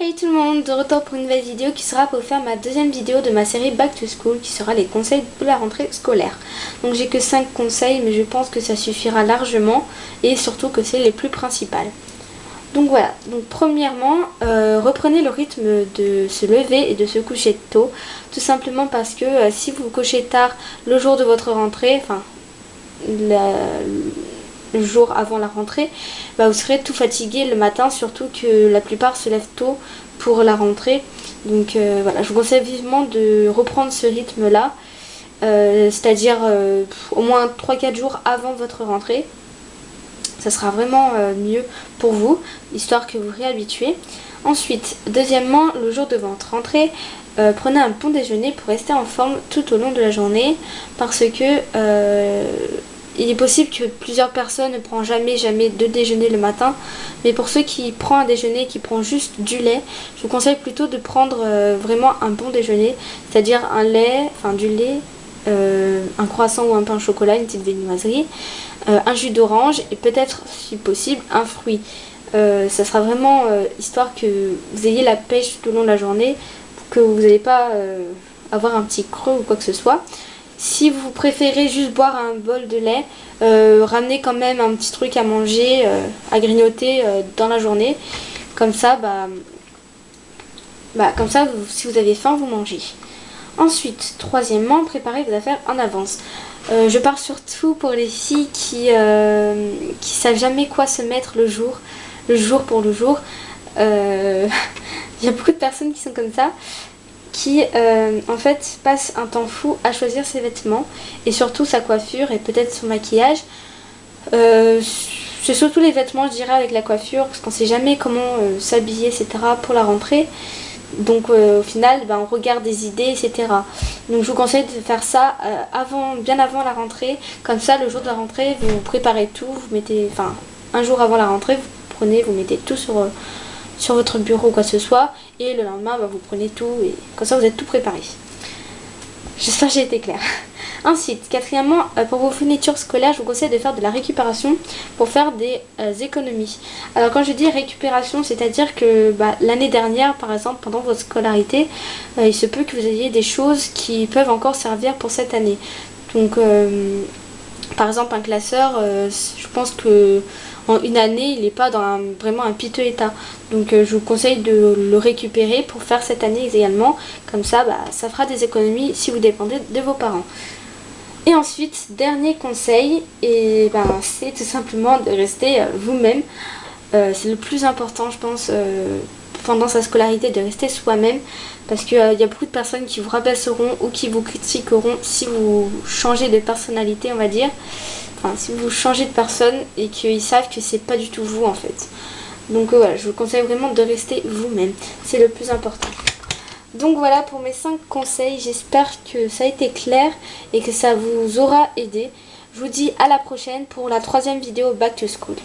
Hey tout le monde, de retour pour une nouvelle vidéo qui sera pour faire ma deuxième vidéo de ma série Back to School qui sera les conseils de la rentrée scolaire. Donc j'ai que 5 conseils mais je pense que ça suffira largement et surtout que c'est les plus principales. Donc voilà, donc premièrement, reprenez le rythme de se lever et de se coucher tôt. Tout simplement parce que si vous vous couchez tard le jour de votre rentrée, enfin le jour avant la rentrée, vous serez tout fatigué le matin, surtout que la plupart se lèvent tôt pour la rentrée. Donc voilà, je vous conseille vivement de reprendre ce rythme là, c'est-à-dire au moins 3-4 jours avant votre rentrée. Ça sera vraiment mieux pour vous, histoire que vous réhabituez. Ensuite, deuxièmement, le jour de votre rentrée, prenez un bon déjeuner pour rester en forme tout au long de la journée, parce que il est possible que plusieurs personnes ne prennent jamais de déjeuner le matin, mais pour ceux qui prennent un déjeuner, qui prennent juste du lait, je vous conseille plutôt de prendre vraiment un bon déjeuner, c'est-à-dire du lait, un croissant ou un pain au chocolat, une petite viennoiserie, un jus d'orange et peut-être, si possible, un fruit. Ça sera vraiment histoire que vous ayez la pêche tout au long de la journée, pour que vous n'allez pas avoir un petit creux ou quoi que ce soit. Si vous préférez juste boire un bol de lait, ramenez quand même un petit truc à manger, à grignoter dans la journée. Comme ça, si vous avez faim, vous mangez. Ensuite, troisièmement, préparez vos affaires en avance. Je parle surtout pour les filles qui savent jamais quoi se mettre le jour pour le jour. Il y a beaucoup de personnes qui sont comme ça, qui en fait passe un temps fou à choisir ses vêtements et surtout sa coiffure et peut-être son maquillage. C'est surtout les vêtements, je dirais, avec la coiffure, parce qu'on sait jamais comment s'habiller, etc. pour la rentrée. Donc au final, on regarde des idées, etc. Donc je vous conseille de faire ça bien avant la rentrée. Comme ça, le jour de la rentrée, vous préparez tout, vous mettez, un jour avant la rentrée, vous mettez tout sur votre bureau ou quoi que ce soit, et le lendemain vous prenez tout et comme ça vous êtes tout préparé. J'espère que j'ai été claire. Ensuite, quatrièmement, pour vos fournitures scolaires, je vous conseille de faire de la récupération pour faire des économies. Alors quand je dis récupération, c'est-à-dire que l'année dernière, par exemple, pendant votre scolarité, il se peut que vous ayez des choses qui peuvent encore servir pour cette année. Donc par exemple un classeur, je pense que en une année il n'est pas dans vraiment un piteux état, donc je vous conseille de le récupérer pour faire cette année également, comme ça ça fera des économies si vous dépendez de vos parents. Et ensuite, dernier conseil, c'est tout simplement de rester vous-même. C'est le plus important, je pense, pendant sa scolarité, de rester soi-même, parce qu'il y a beaucoup de personnes qui vous rabaisseront ou qui vous critiqueront si vous changez de personnalité, on va dire. Enfin, si vous changez de personne et qu'ils savent que c'est pas du tout vous en fait. Donc voilà, je vous conseille vraiment de rester vous-même, c'est le plus important. Donc voilà pour mes 5 conseils, j'espère que ça a été clair et que ça vous aura aidé. Je vous dis à la prochaine pour la 3e vidéo Back to School.